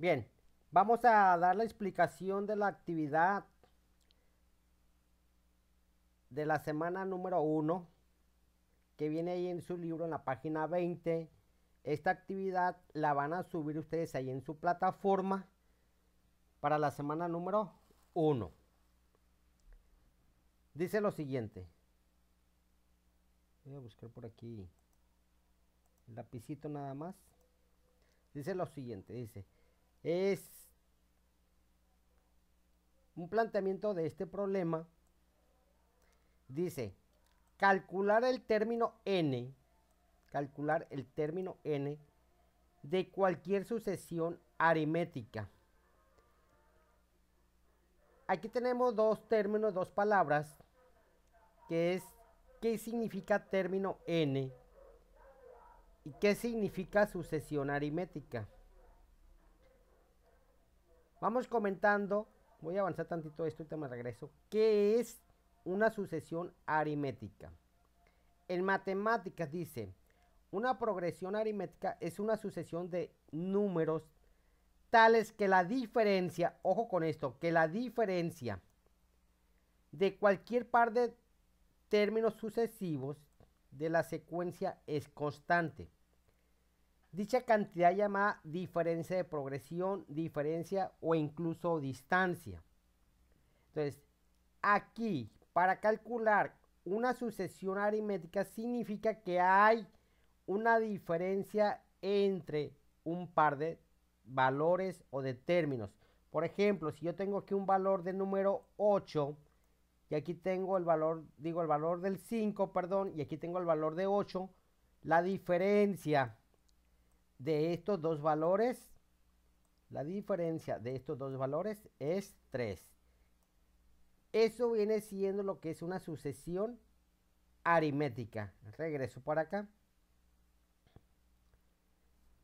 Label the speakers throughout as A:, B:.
A: Bien, vamos a dar la explicación de la actividad de la semana número 1 que viene ahí en su libro en la página 20. Esta actividad la van a subir ustedes ahí en su plataforma para la semana número 1. Dice lo siguiente. Voy a buscar por aquí el lapicito nada más. Dice lo siguiente, es un planteamiento de este problema. Dice, calcular el término n de cualquier sucesión aritmética. Aquí tenemos dos términos, dos palabras, que es qué significa término n y qué significa sucesión aritmética. Vamos comentando, voy a avanzar tantito esto y te me regreso. ¿Qué es una sucesión aritmética? En matemáticas dice, una progresión aritmética es una sucesión de números tales que la diferencia, ojo con esto, que la diferencia de cualquier par de términos sucesivos de la secuencia es constante. Dicha cantidad llamada diferencia de progresión, diferencia o incluso distancia. Entonces, aquí, para calcular una sucesión aritmética significa que hay una diferencia entre un par de valores o de términos. Por ejemplo, si yo tengo aquí un valor de número 8 y aquí tengo el valor, el valor del 5, perdón, y aquí tengo el valor de 8, la diferencia de estos dos valores, es 3. Eso viene siendo lo que es una sucesión aritmética. Regreso para acá.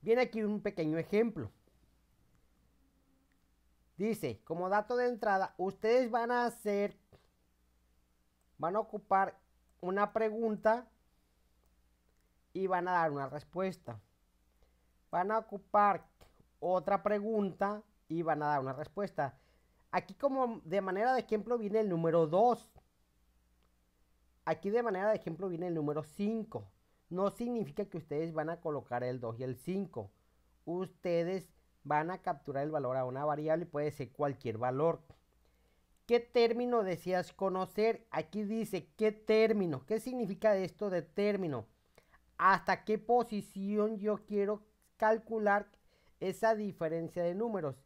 A: Viene aquí un pequeño ejemplo. Dice, como dato de entrada, ustedes van a ocupar una pregunta y van a dar una respuesta. Van a ocupar otra pregunta y van a dar una respuesta. Aquí como de manera de ejemplo viene el número 2. Aquí de manera de ejemplo viene el número 5. No significa que ustedes van a colocar el 2 y el 5. Ustedes van a capturar el valor a una variable y puede ser cualquier valor. ¿Qué término deseas conocer? Aquí dice qué término. ¿Qué significa esto de término? ¿Hasta qué posición yo quiero calcular esa diferencia de números?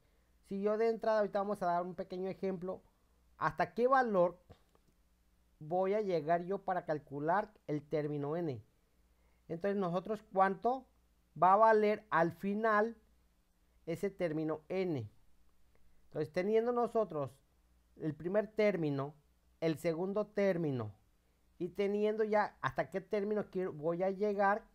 A: Si yo de entrada, ahorita vamos a dar un pequeño ejemplo, ¿hasta qué valor voy a llegar yo para calcular el término n? Entonces nosotros, ¿cuánto va a valer al final ese término n? Entonces, teniendo nosotros el primer término, el segundo término y teniendo ya hasta qué término voy a llegar,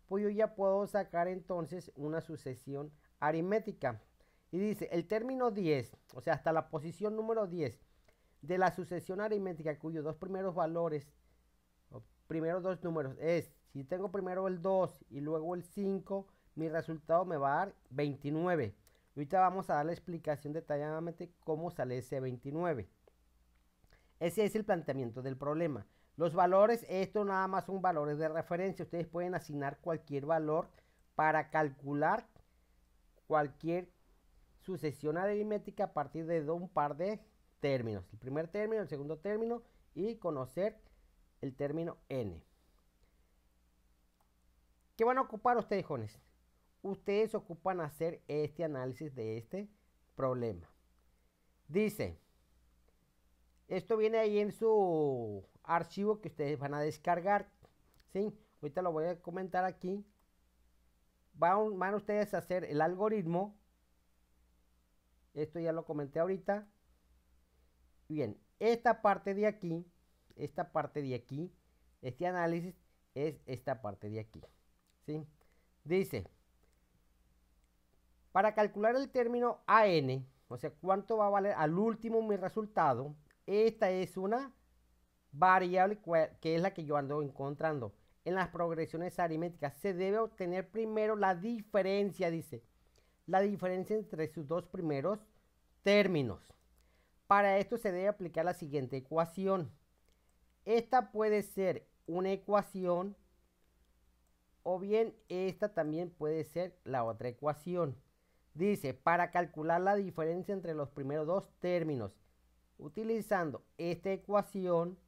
A: pues yo ya puedo sacar entonces una sucesión aritmética. Y dice, el término 10, o sea, hasta la posición número 10 de la sucesión aritmética cuyos dos primeros valores, o primeros dos números es, si tengo primero el 2 y luego el 5, mi resultado me va a dar 29. Ahorita vamos a dar la explicación detalladamente cómo sale ese 29. Ese es el planteamiento del problema. Los valores, esto nada más son valores de referencia. Ustedes pueden asignar cualquier valor para calcular cualquier sucesión aritmética a partir de un par de términos. El primer término, el segundo término y conocer el término n. ¿Qué van a ocupar ustedes, jóvenes? Ustedes ocupan hacer este análisis de este problema. Dice, esto viene ahí en su archivo que ustedes van a descargar. ¿Sí? Ahorita lo voy a comentar aquí. Van ustedes a hacer el algoritmo. Esto ya lo comenté ahorita. Bien, esta parte de aquí, este análisis es esta parte de aquí. ¿Sí? Dice, para calcular el término AN, o sea, cuánto va a valer al último mi resultado, esta es una variable que es la que yo ando encontrando. En las progresiones aritméticas se debe obtener primero la diferencia, dice. la diferencia entre sus dos primeros términos. Para esto se debe aplicar la siguiente ecuación. Esta puede ser una ecuación o bien esta también puede ser la otra ecuación. Dice, para calcular la diferencia entre los primeros dos términos, utilizando esta ecuación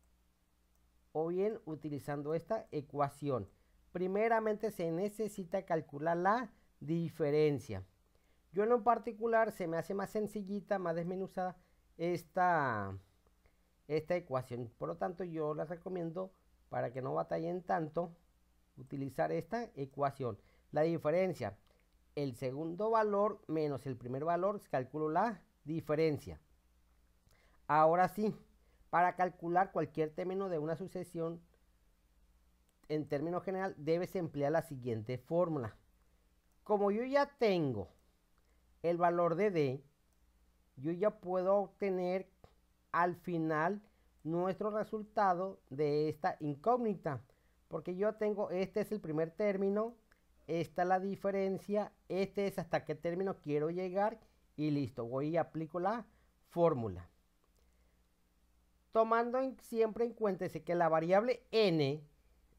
A: o bien utilizando esta ecuación. Primeramente se necesita calcular la diferencia. Yo en lo particular se me hace más sencillita, más desmenuzada esta ecuación. Por lo tanto, yo les recomiendo, para que no batallen tanto, utilizar esta ecuación. La diferencia, el segundo valor menos el primer valor, calculo la diferencia. Ahora sí, para calcular cualquier término de una sucesión, en términos general, debes emplear la siguiente fórmula. Como yo ya tengo el valor de D, yo ya puedo obtener al final nuestro resultado de esta incógnita. Porque yo tengo, este es el primer término, esta es la diferencia, este es hasta qué término quiero llegar y listo, voy y aplico la fórmula. Tomando siempre en cuenta que la variable n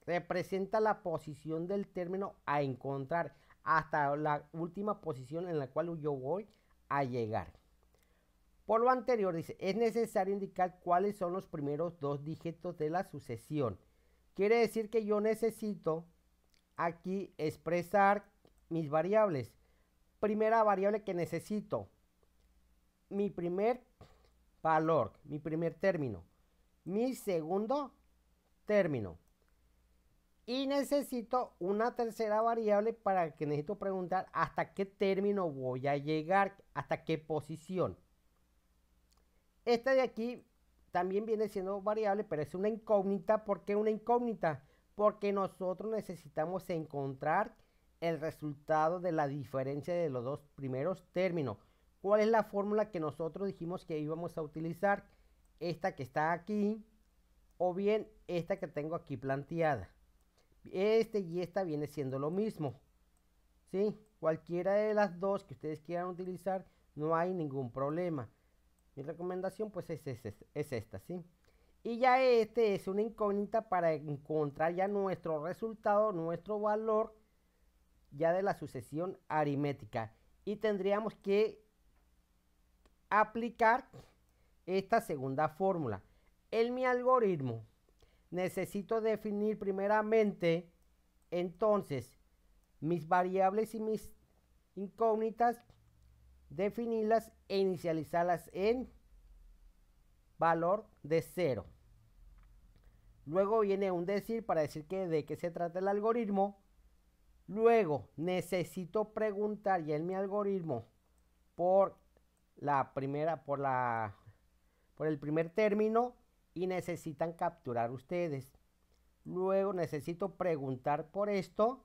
A: representa la posición del término a encontrar hasta la última posición en la cual yo voy a llegar. Por lo anterior dice, es necesario indicar cuáles son los primeros dos dígitos de la sucesión. Quiere decir que yo necesito aquí expresar mis variables. Primera variable que necesito, mi primer valor, mi primer término, mi segundo término. Y necesito una tercera variable para que necesito preguntar hasta qué término voy a llegar, hasta qué posición. Esta de aquí también viene siendo variable, pero es una incógnita. ¿Por qué una incógnita? Porque nosotros necesitamos encontrar el resultado de la diferencia de los dos primeros términos. ¿Cuál es la fórmula que nosotros dijimos que íbamos a utilizar? Esta que está aquí, o bien esta que tengo aquí planteada. Este y esta viene siendo lo mismo, ¿sí? Cualquiera de las dos que ustedes quieran utilizar, no hay ningún problema. Mi recomendación pues es esta, ¿sí? Y ya este es una incógnita para encontrar ya nuestro resultado, nuestro valor ya de la sucesión aritmética. Y tendríamos que aplicar esta segunda fórmula. En mi algoritmo necesito definir primeramente entonces mis variables y mis incógnitas, definirlas e inicializarlas en valor de 0. Luego viene un decir para decir que de qué se trata el algoritmo. Luego necesito preguntar ya en mi algoritmo por la primera, por el primer término, y necesitan capturar ustedes. Luego necesito preguntar por esto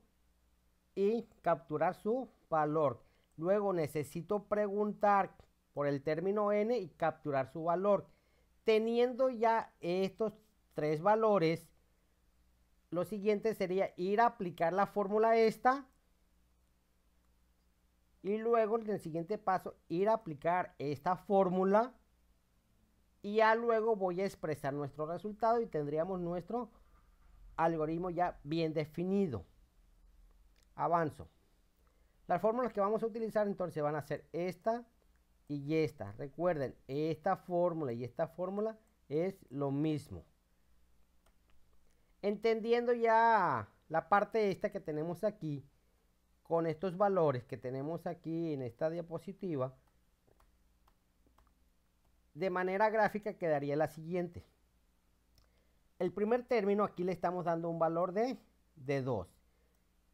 A: y capturar su valor. Luego necesito preguntar por el término n y capturar su valor. Teniendo ya estos tres valores, lo siguiente sería ir a aplicar la fórmula esta y luego en el siguiente paso ir a aplicar esta fórmula y ya luego voy a expresar nuestro resultado y tendríamos nuestro algoritmo ya bien definido. Avanzo. Las fórmulas que vamos a utilizar entonces van a ser esta y esta. Recuerden, esta fórmula y esta fórmula es lo mismo. Entendiendo ya la parte esta que tenemos aquí, con estos valores que tenemos aquí en esta diapositiva, de manera gráfica quedaría la siguiente. El primer término aquí le estamos dando un valor de 2.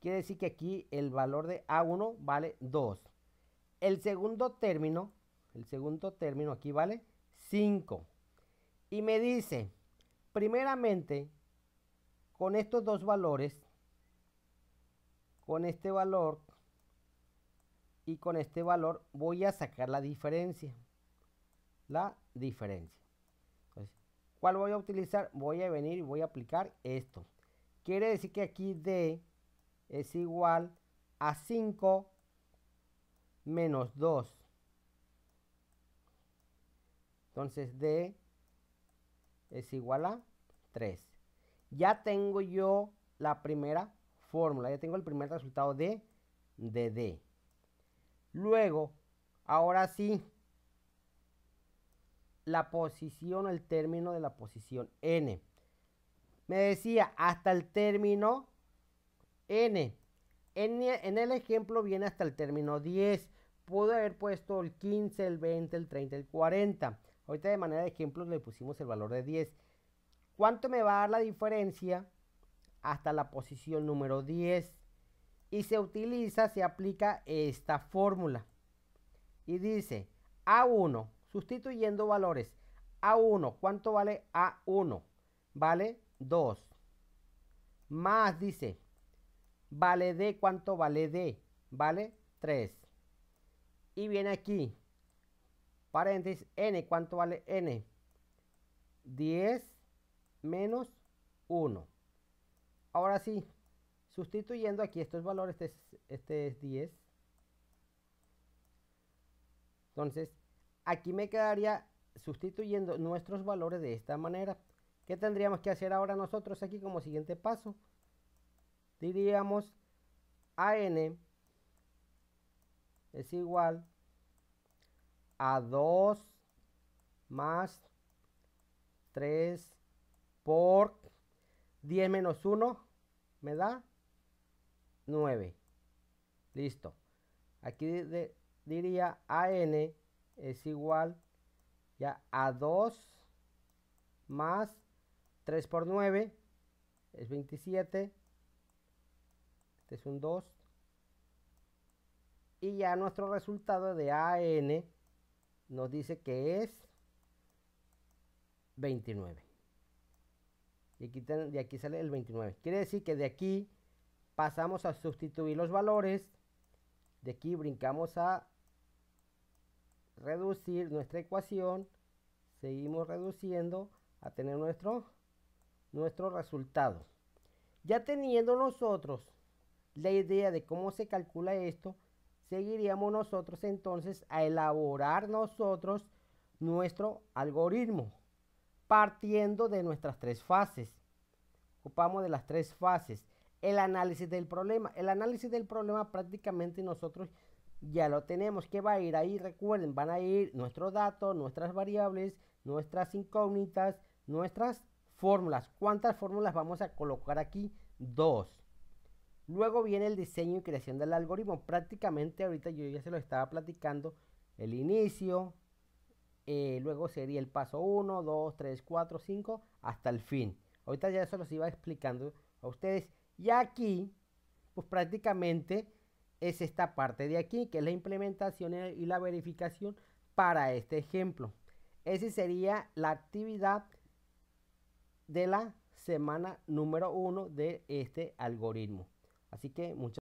A: Quiere decir que aquí el valor de A1 vale 2. El segundo término aquí vale 5. Y me dice, primeramente, con estos dos valores, con este valor y con este valor, voy a sacar la diferencia. Entonces, ¿cuál voy a utilizar? Voy a venir y voy a aplicar esto. Quiere decir que aquí D es igual a 5 menos 2. Entonces D es igual a 3. Ya tengo yo la primera fórmula, ya tengo el primer resultado de D. Luego, ahora sí, la posición, el término de la posición n. Me decía hasta el término n. En el ejemplo viene hasta el término 10. Pudo haber puesto el 15, el 20, el 30, el 40. Ahorita de manera de ejemplo le pusimos el valor de 10. ¿Cuánto me va a dar la diferencia hasta la posición número 10? Y se aplica esta fórmula. Y dice A1, sustituyendo valores. A1, ¿cuánto vale A1? Vale 2. Más, dice, vale D, ¿cuánto vale D? Vale 3. Y viene aquí, paréntesis, N, ¿cuánto vale N? 10 menos 1. Ahora sí, sustituyendo aquí estos valores, este es 10. Entonces, aquí me quedaría sustituyendo nuestros valores de esta manera. ¿Qué tendríamos que hacer ahora nosotros aquí como siguiente paso? Diríamos AN es igual a 2 más 3 por 10 menos 1 me da 9. Listo. Aquí diría AN es igual ya a 2 más 3 por 9 es 27. Este es un 2. Y ya nuestro resultado de AN nos dice que es 29. Y aquí, de aquí sale el 29. Quiere decir que de aquí pasamos a sustituir los valores. De aquí brincamos a reducir nuestra ecuación. Seguimos reduciendo a tener nuestro resultado. Ya teniendo nosotros la idea de cómo se calcula esto, seguiríamos nosotros entonces a elaborar nosotros nuestro algoritmo, partiendo de nuestras tres fases. Ocupamos de las tres fases. El análisis del problema. El análisis del problema prácticamente nosotros ya lo tenemos. ¿Qué va a ir ahí? Recuerden, van a ir nuestros datos, nuestras variables, nuestras incógnitas, nuestras fórmulas. ¿Cuántas fórmulas vamos a colocar aquí? 2. Luego viene el diseño y creación del algoritmo. Prácticamente ahorita yo ya se lo estaba platicando. El inicio, luego sería el paso 1, 2, 3, 4, 5, hasta el fin. Ahorita ya eso los iba explicando a ustedes. Y aquí, pues prácticamente es esta parte de aquí, que es la implementación y la verificación para este ejemplo. Esa sería la actividad de la semana número 1 de este algoritmo. Así que muchas